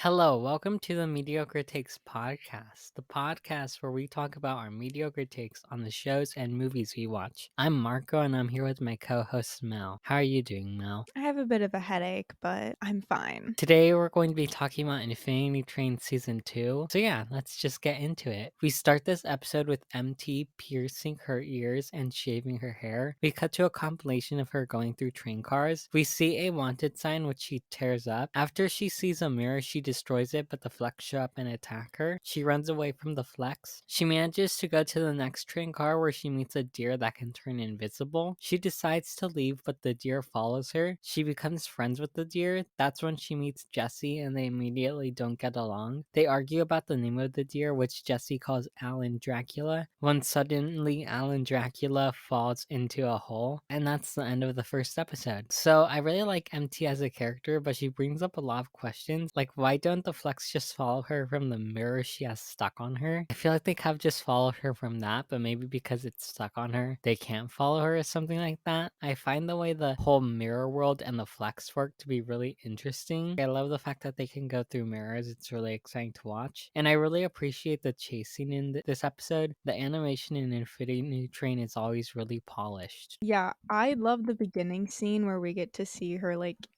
Hello, welcome to the Mediocre Takes podcast, the podcast where we talk about our mediocre takes on the shows and movies we watch. I'm Marco and I'm here with my co host Mel. How are you doing, Mel? I have a bit of a headache, but I'm fine. Today we're going to be talking about Infinity Train Season 2. So yeah, let's just get into it. We start this episode with MT piercing her ears and shaving her hair. We cut to a compilation of her going through train cars. We see a wanted sign which she tears up. After she sees a mirror, she destroys it, but the Flex show up and attack her. She runs away from the Flex. She manages to go to the next train car where she meets a deer that can turn invisible. She decides to leave, but the deer follows her. She becomes friends with the deer. That's when she meets Jesse and they immediately don't get along. They argue about the name of the deer, which Jesse calls Alan Dracula, when suddenly Alan Dracula falls into a hole. And that's the end of the first episode. So I really like MT as a character, but she brings up a lot of questions. Like, why don't the Flex just follow her from the mirror she has stuck on her? I feel like they have just followed her from that, but maybe because it's stuck on her, they can't follow her or something like that. I find the way the whole mirror world and the Flex work to be really interesting. I love the fact that they can go through mirrors. It's really exciting to watch. And I really appreciate the chasing in this episode. The animation in Infinity Train is always really polished. Yeah, I love the beginning scene where we get to see her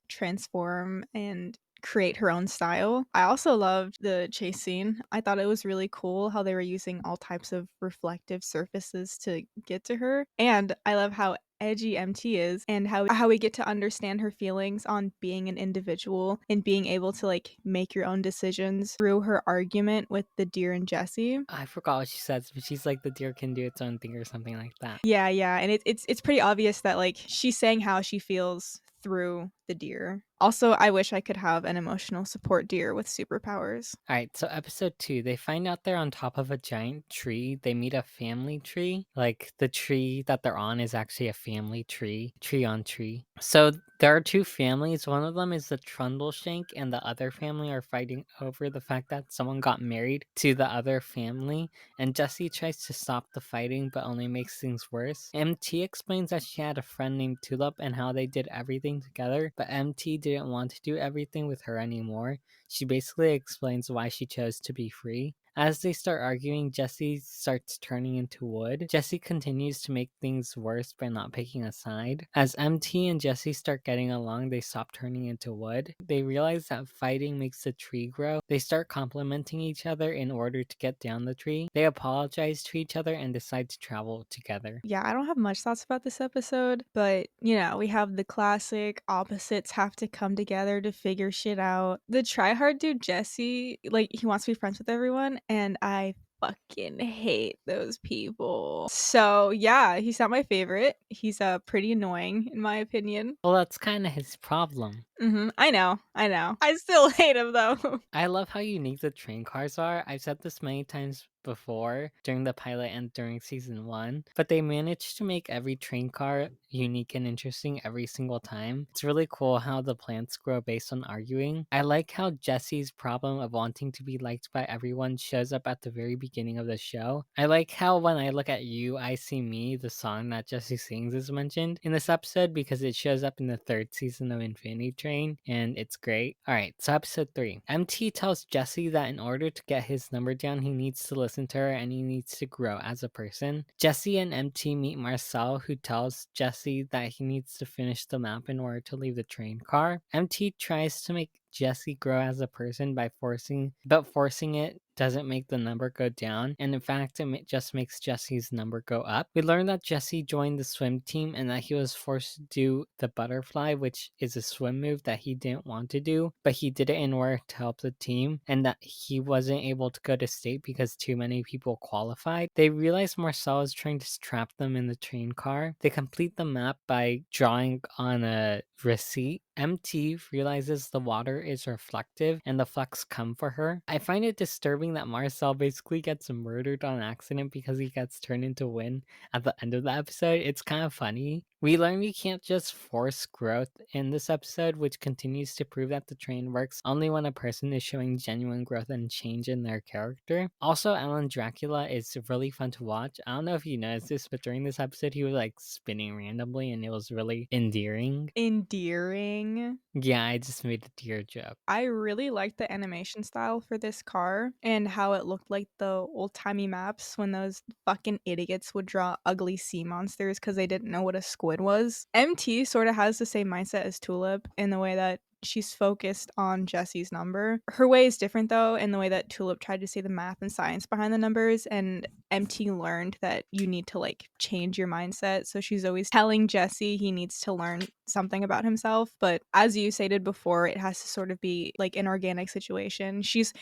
transform and create her own style. I also loved the chase scene. I thought it was really cool how they were using all types of reflective surfaces to get to her. And I love how edgy MT is and how we get to understand her feelings on being an individual and being able to make your own decisions through her argument with the deer and Jesse. I forgot what she says, but she's like the deer can do its own thing or something like that. Yeah, yeah, and it's pretty obvious that, she's saying how she feels through the deer. Also, I wish I could have an emotional support deer with superpowers. Alright, so episode 2, they find out they're on top of a giant tree. They meet a family tree. Like, the tree that they're on is actually a family tree on tree. So there are two families. One of them is the Trundleshank, and the other family are fighting over the fact that someone got married to the other family. And Jessie tries to stop the fighting, but only makes things worse. MT explains that she had a friend named Tulip and how they did everything together, but MT didn't want to do everything with her anymore. She basically explains why she chose to be free. As they start arguing, Jesse starts turning into wood. Jesse continues to make things worse by not picking a side. As MT and Jesse start getting along, they stop turning into wood. They realize that fighting makes the tree grow. They start complimenting each other in order to get down the tree. They apologize to each other and decide to travel together. Yeah, I don't have much thoughts about this episode, but we have the classic opposites have to come together to figure shit out. The tryhard dude, Jesse, he wants to be friends with everyone, and I fucking hate those people. So, yeah, he's not my favorite. He's pretty annoying, in my opinion. Well, that's kind of his problem. I know, I know. I still hate him though. I love how unique the train cars are. I've said this many times before during the pilot and during season 1, but they managed to make every train car unique and interesting every single time. It's really cool how the plants grow based on arguing. I like how Jesse's problem of wanting to be liked by everyone shows up at the very beginning of the show. I like how when I look at you, I see me, the song that Jesse sings is mentioned in this episode because it shows up in the 3rd season of Infinity Train and it's great. Alright, so episode 3. MT tells Jesse that in order to get his number down, he needs to listen to her and he needs to grow as a person. Jesse and MT meet Marcel, who tells Jesse that he needs to finish the map in order to leave the train car. MT tries to make Jesse grow as a person by forcing it doesn't make the number go down, and in fact, it just makes Jesse's number go up. We learned that Jesse joined the swim team and that he was forced to do the butterfly, which is a swim move that he didn't want to do, but he did it in order to help the team, and that he wasn't able to go to state because too many people qualified. They realize Marcel is trying to trap them in the train car. They complete the map by drawing on a receipt. MT realizes the water is reflective and the Flex come for her. I find it disturbing that Marcel basically gets murdered on accident because he gets turned into wind at the end of the episode. It's kind of funny. We learn you can't just force growth in this episode, which continues to prove that the train works only when a person is showing genuine growth and change in their character. Also, Alan Dracula is really fun to watch. I don't know if you noticed this, but during this episode, he was like spinning randomly and it was really endearing. Endearing. thing. Yeah, I just made a deer joke. I really liked the animation style for this car and how it looked like the old-timey maps when those fucking idiots would draw ugly sea monsters because they didn't know what a squid was. MT sort of has the same mindset as Tulip in the way that she's focused on Jesse's number. Her way is different though, in the way that Tulip tried to see the math and science behind the numbers, and MT learned that you need to like change your mindset. So she's always telling Jesse he needs to learn something about himself. But as you stated before, it has to sort of be like an organic situation. She's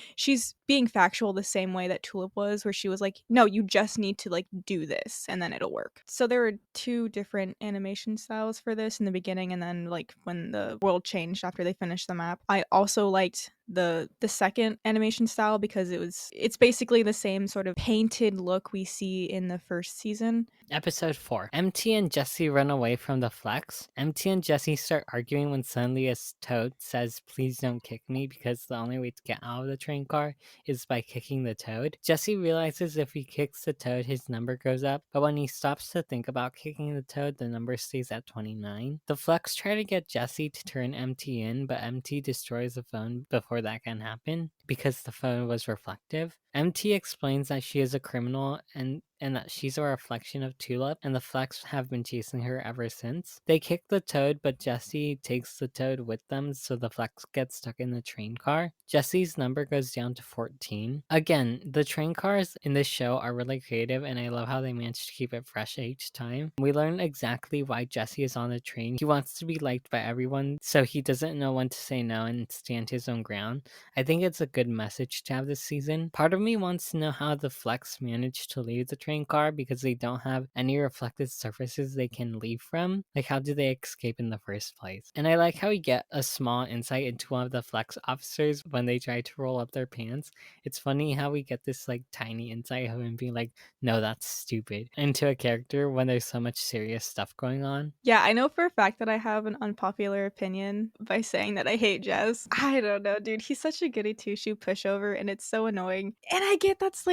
being factual the same way that Tulip was, where she was like, no, you just need to like do this and then it'll work. So there were two different animation styles for this in the beginning, and then like when the world changed after they finished the map. I also liked the second animation style because it's basically the same sort of painted look we see in the first season. Episode 4. MT and Jesse run away from the Flex. MT and Jesse start arguing when suddenly a toad says, please don't kick me, because the only way to get out of the train car is by kicking the toad. Jesse realizes if he kicks the toad, his number goes up, but when he stops to think about kicking the toad, the number stays at 29. The Flex try to get Jesse to turn MT in, but MT destroys the phone before that can happen because the phone was reflective. MT explains that she is a criminal and that she's a reflection of Tulip, and the Flex have been chasing her ever since. They kick the toad, but Jesse takes the toad with them, so the Flex gets stuck in the train car. Jesse's number goes down to 14. Again, the train cars in this show are really creative, and I love how they manage to keep it fresh each time. We learn exactly why Jesse is on the train. He wants to be liked by everyone, so he doesn't know when to say no and stand his own ground. I think it's a good message to have this season. Part of me wants to know how the Flex managed to leave the train car because they don't have any reflective surfaces they can leave from. Like, how do they escape in the first place? And I like how we get a small insight into one of the Flex officers when they try to roll up their pants. It's funny how we get this like tiny insight of him being like, no, that's stupid, into a character when there's so much serious stuff going on. Yeah, I know for a fact that I have an unpopular opinion by saying that I hate Jez. I don't know, dude. He's such a goody two-shoe pushover, and it's so annoying. And I get that's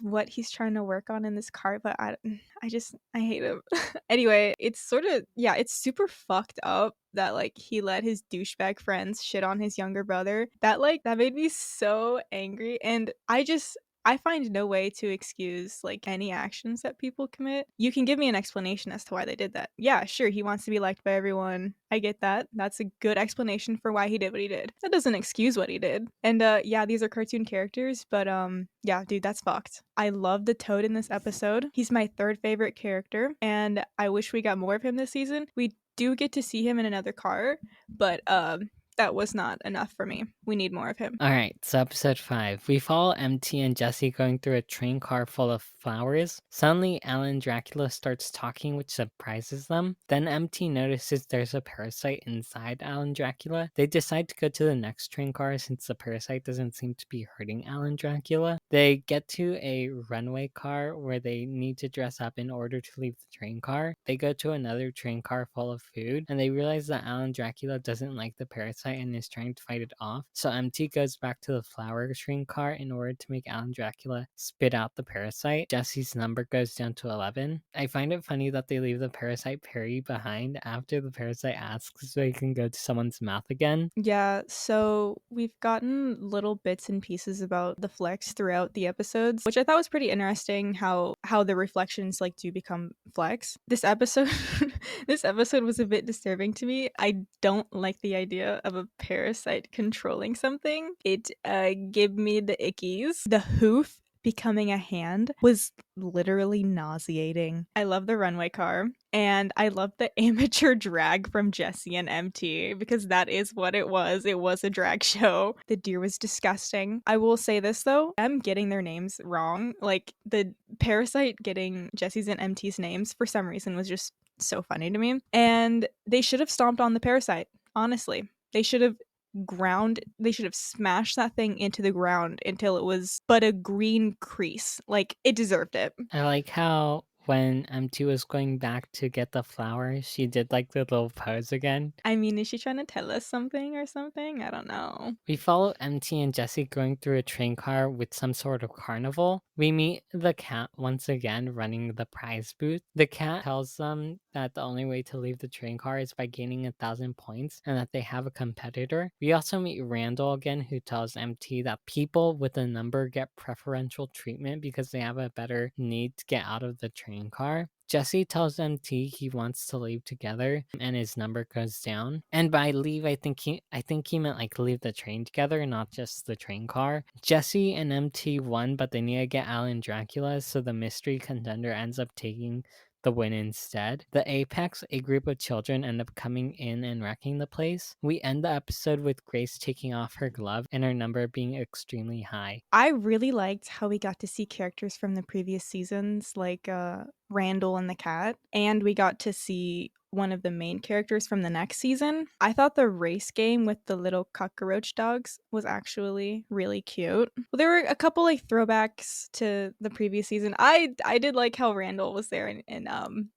what he's trying to work on in this car, but I hate him. Anyway, it's sort of yeah, it's super fucked up that like he let his douchebag friends shit on his younger brother. That made me so angry, and I find no way to excuse like any actions that people commit. You can give me an explanation as to why they did that. Yeah, sure, he wants to be liked by everyone. I get that. That's a good explanation for why he did what he did. That doesn't excuse what he did. And yeah, these are cartoon characters, but yeah, dude, that's fucked. I love the Toad in this episode. He's my third favorite character, and I wish we got more of him this season. We do get to see him in another car, but that was not enough for me. We need more of him. Alright, so episode 5. We follow MT and Jesse going through a train car full of flowers. Suddenly, Alan Dracula starts talking, which surprises them. Then MT notices there's a parasite inside Alan Dracula. They decide to go to the next train car since the parasite doesn't seem to be hurting Alan Dracula. They get to a runway car where they need to dress up in order to leave the train car. They go to another train car full of food, and they realize that Alan Dracula doesn't like the parasite and is trying to fight it off. So MT goes back to the flower train car in order to make Alan Dracula spit out the parasite. Jesse's number goes down to 11. I find it funny that they leave the parasite Perry behind after the parasite asks so he can go to someone's mouth again. Yeah, so we've gotten little bits and pieces about the Flex throughout the episodes, which I thought was pretty interesting how the reflections like do become Flex. This episode this episode was a bit disturbing to me. I don't like the idea of a parasite controlling something. It gave me the ickies. The hoof becoming a hand was literally nauseating. I love the runway car, and I love the amateur drag from Jesse and MT because that is what it was. It was a drag show. The deer was disgusting. I will say this though, I'm getting their names wrong. Like the parasite getting Jesse's and MT's names for some reason was just so funny to me. And they should have stomped on the parasite, honestly. They should have smashed that thing into the ground until it was but a green crease. Like, it deserved it. I like how when MT was going back to get the flower, she did like the little pose again. I mean, is she trying to tell us something or something? I don't know. We follow MT and Jesse going through a train car with some sort of carnival. We meet the cat once again running the prize booth. The cat tells them that the only way to leave the train car is by gaining 1,000 points and that they have a competitor. We also meet Randall again, who tells MT that people with a number get preferential treatment because they have a better need to get out of the train car. Jesse tells MT he wants to leave together and his number goes down. And by leave, I think he meant like leave the train together, not just the train car. Jesse and MT won, but they need to get Alan Dracula, so the mystery contender ends up taking the win instead. The Apex, a group of children, end up coming in and wrecking the place. We end the episode with Grace taking off her glove and her number being extremely high. I really liked how we got to see characters from the previous seasons, like Randall and the cat, and we got to see one of the main characters from the next season. I thought the race game with the little cockroach dogs was actually really cute. Well, there were a couple like throwbacks to the previous season. I did like how Randall was there and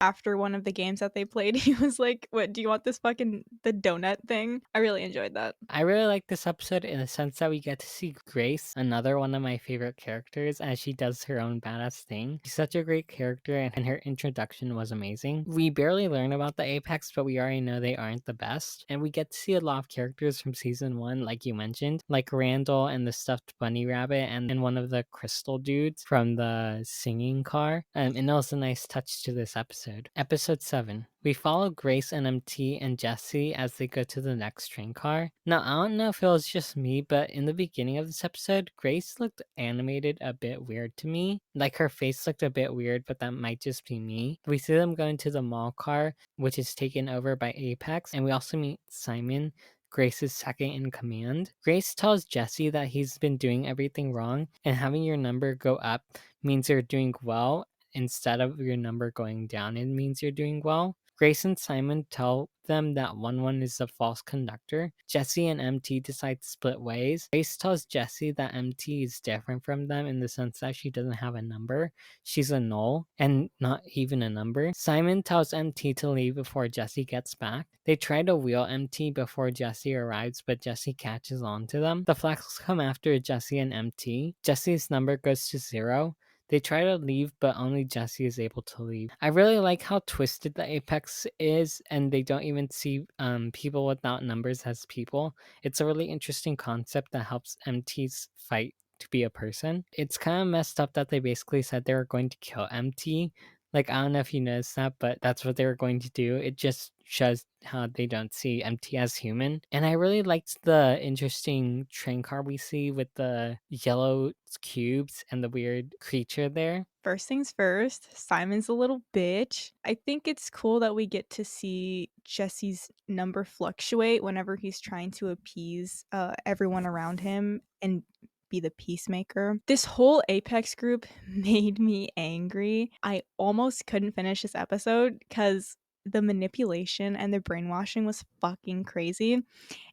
after one of the games that they played, he was like, "What, do you want this fucking the donut thing?" I really enjoyed that. I really like this episode in the sense that we get to see Grace, another one of my favorite characters, as she does her own badass thing. She's such a great character, and her introduction was amazing. We barely learn about the Apex, but we already know they aren't the best. And we get to see a lot of characters from season 1, like you mentioned, like Randall and the stuffed bunny rabbit, and one of the crystal dudes from the singing car. And it was a nice touch to this episode. Episode 7. We follow Grace and MT and Jesse as they go to the next train car. Now, I don't know if it was just me, but in the beginning of this episode, Grace looked animated a bit weird to me. Like her face looked a bit weird, but that might just be me. We see them going to the mall car, which is taken over by Apex, and we also meet Simon, Grace's second in command. Grace tells Jesse that he's been doing everything wrong, and having your number go up means you're doing well. Instead of your number going down, it means you're doing well. Grace and Simon tell them that 1-1 is a false conductor. Jesse and MT decide to split ways. Grace tells Jesse that MT is different from them in the sense that she doesn't have a number. She's a null and not even a number. Simon tells MT to leave before Jesse gets back. They try to wheel MT before Jesse arrives, but Jesse catches on to them. The Flex come after Jesse and MT. Jesse's number goes to 0. They try to leave, but only Jesse is able to leave. I really like how twisted the Apex is, and they don't even see people without numbers as people. It's a really interesting concept that helps MT's fight to be a person. It's kind of messed up that they basically said they were going to kill MT. Like, I don't know if you noticed that, but that's what they were going to do. It just shows how they don't see MT as human. And I really liked the interesting train car we see with the yellow cubes and the weird creature there. First things first, Simon's a little bitch. I think it's cool that we get to see Jesse's number fluctuate whenever he's trying to appease everyone around him and be the peacemaker. This whole Apex group made me angry. I almost couldn't finish this episode because the manipulation and the brainwashing was fucking crazy.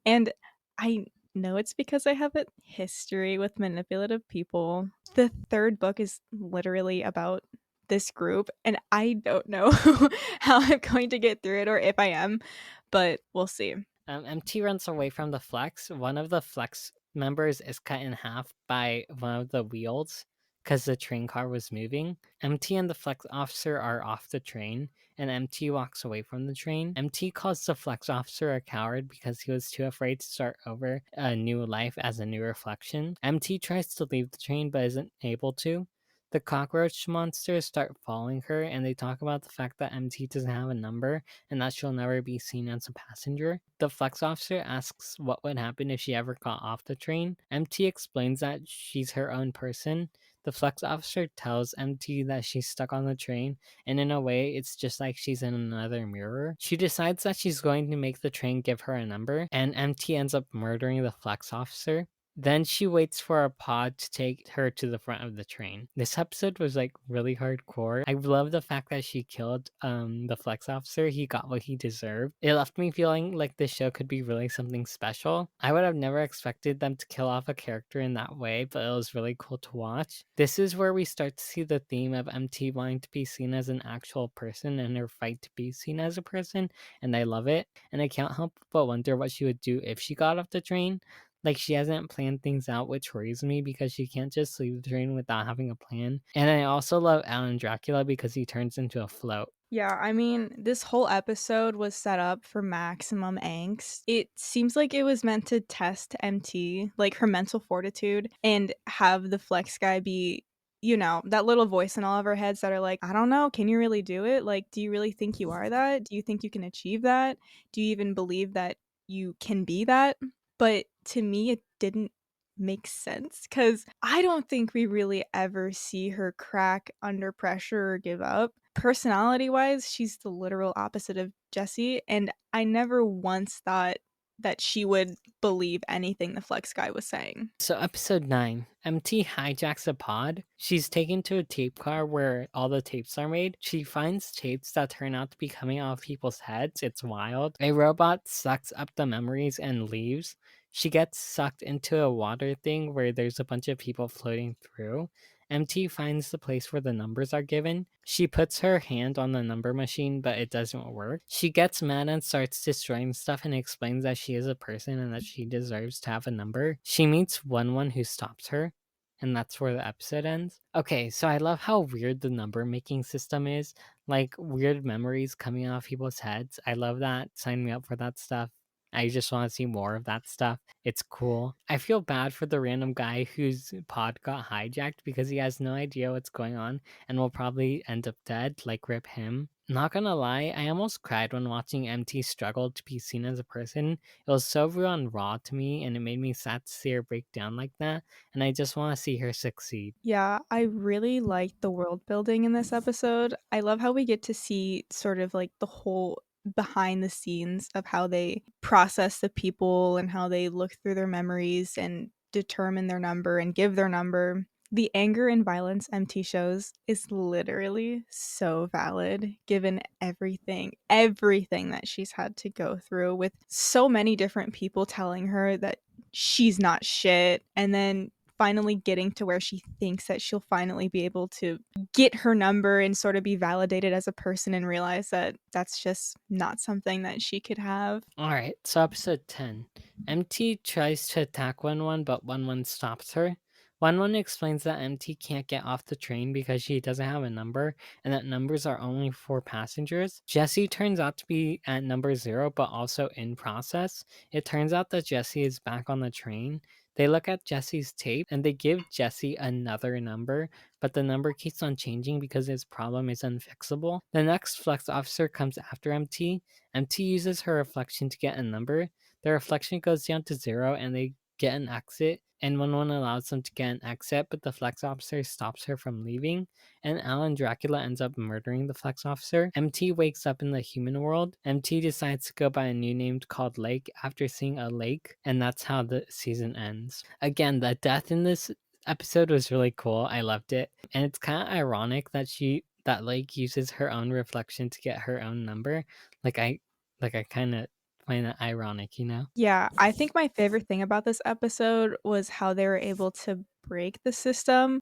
And I know it's because I have a history with manipulative people. The third book is literally about this group, and I don't know how I'm going to get through it or if I am, but we'll see. MT runs away from the Flex. One of the Flex members is cut in half by one of the wheels because the train car was moving. MT and the Flex officer are off the train, and MT walks away from the train. MT calls the Flex officer a coward because he was too afraid to start over a new life as a new reflection. MT tries to leave the train but isn't able to. The cockroach monsters start following her, and they talk about the fact that MT doesn't have a number and that she'll never be seen as a passenger. The Flex officer asks what would happen if she ever got off the train. MT explains that she's her own person. The Flex officer tells MT that she's stuck on the train, and in a way, it's just like she's in another mirror. She decides that she's going to make the train give her a number, and MT ends up murdering the Flex officer. Then she waits for a pod to take her to the front of the train. This episode was like really hardcore. I love the fact that she killed the flex officer. He got what he deserved. It left me feeling like this show could be really something special. I would have never expected them to kill off a character in that way, but it was really cool to watch. This is where we start to see the theme of MT wanting to be seen as an actual person and her fight to be seen as a person, and I love it. And I can't help but wonder what she would do if she got off the train. Like, she hasn't planned things out, which worries me because she can't just leave the train without having a plan. And I also love Alan Dracula because he turns into a float. Yeah, I mean, this whole episode was set up for maximum angst. It seems like it was meant to test MT, like her mental fortitude, and have the flex guy be, that little voice in all of our heads that are like, I don't know, can you really do it? Like, do you really think you are that? Do you think you can achieve that? Do you even believe that you can be that? But to me, it didn't make sense because I don't think we really ever see her crack under pressure or give up. Personality wise, she's the literal opposite of Jessie, and I never once thought that she would believe anything the Flex guy was saying. So, episode 9, MT hijacks a pod. She's taken to a tape car where all the tapes are made. She finds tapes that turn out to be coming out of people's heads. It's wild. A robot sucks up the memories and leaves. She gets sucked into a water thing where there's a bunch of people floating through. MT finds the place where the numbers are given. She puts her hand on the number machine, but it doesn't work. She gets mad and starts destroying stuff and explains that she is a person and that she deserves to have a number. She meets one who stops her, and that's where the episode ends. Okay, so I love how weird the number making system is. Like, weird memories coming out of people's heads. I love that. Sign me up for that stuff. I just want to see more of that stuff. It's cool. I feel bad for the random guy whose pod got hijacked because he has no idea what's going on and will probably end up dead, like rip him. Not gonna lie, I almost cried when watching MT struggle to be seen as a person. It was so real and raw to me, and it made me sad to see her break down like that, and I just want to see her succeed. Yeah, I really liked the world building in this episode. I love how we get to see sort of like the whole behind the scenes of how they process the people and how they look through their memories and determine their number and give their number. The anger and violence MT shows is literally so valid given everything that she's had to go through with so many different people telling her that she's not shit, and then finally getting to where she thinks that she'll finally be able to get her number and sort of be validated as a person and realize that that's just not something that she could have. Alright, so episode 10. MT tries to attack 1 but 1 stops her. 1 explains that MT can't get off the train because she doesn't have a number and that numbers are only for passengers. Jessie turns out to be at number 0 but also in process. It turns out that Jessie is back on the train. They look at Jessie's tape and they give Jessie another number, but the number keeps on changing because his problem is unfixable. The next flex officer comes after MT. MT uses her reflection to get a number. The reflection goes down to 0 and they get an exit, and 1 allows them to get an exit, but the flex officer stops her from leaving, and Alan Dracula ends up murdering the flex officer. MT wakes up in the human world. MT decides to go by a new name called Lake after seeing a lake, and that's how the season ends. Again, the death in this episode was really cool. I loved it. And it's kind of ironic that Lake uses her own reflection to get her own number. Like I kind of find that ironic, you know? Yeah, I think my favorite thing about this episode was how they were able to break the system.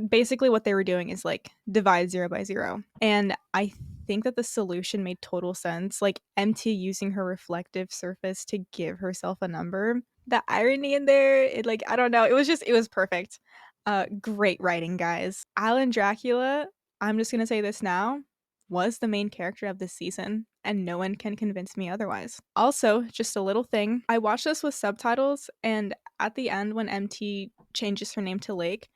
Basically what they were doing is like divide 0 by 0. And I think that the solution made total sense. Like MT using her reflective surface to give herself a number. The irony in there, I don't know, it was perfect. Great writing, guys. Alan Dracula, I'm just gonna say this now, was the main character of this season, and no one can convince me otherwise. Also, just a little thing, I watched this with subtitles, and at the end, when MT changes her name to Lake,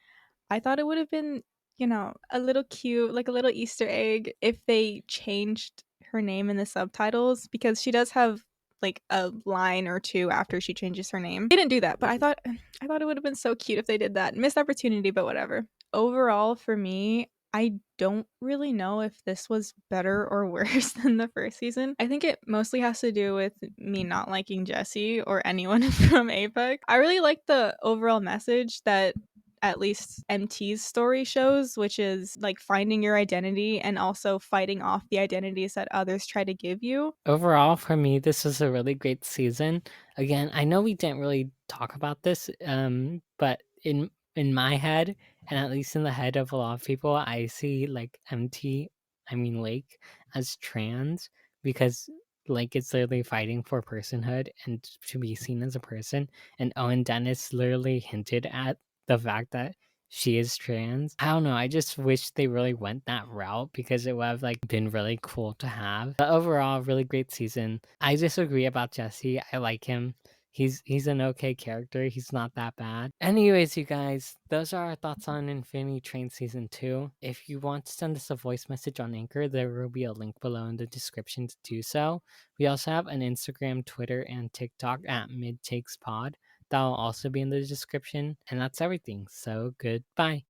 I thought it would have been, a little cute, like a little Easter egg, if they changed her name in the subtitles, because she does have like a line or two after she changes her name. They didn't do that, but I thought it would have been so cute if they did that. Missed opportunity, but whatever. Overall, for me, I don't really know if this was better or worse than the first season. I think it mostly has to do with me not liking Jesse or anyone from Apex. I really like the overall message that at least MT's story shows, which is like finding your identity and also fighting off the identities that others try to give you. Overall, for me, this was a really great season. Again, I know we didn't really talk about this, but in my head, and at least in the head of a lot of people, I see like Lake, as trans because Lake is literally fighting for personhood and to be seen as a person. And Owen Dennis literally hinted at the fact that she is trans. I don't know. I just wish they really went that route because it would have like been really cool to have. But overall, really great season. I disagree about Jesse. I like him. He's an okay character. He's not that bad. Anyways, you guys, those are our thoughts on Infinity Train Season 2. If you want to send us a voice message on Anchor, there will be a link below in the description to do so. We also have an Instagram, Twitter, and TikTok at MidTakesPod. That will also be in the description. And that's everything. So goodbye.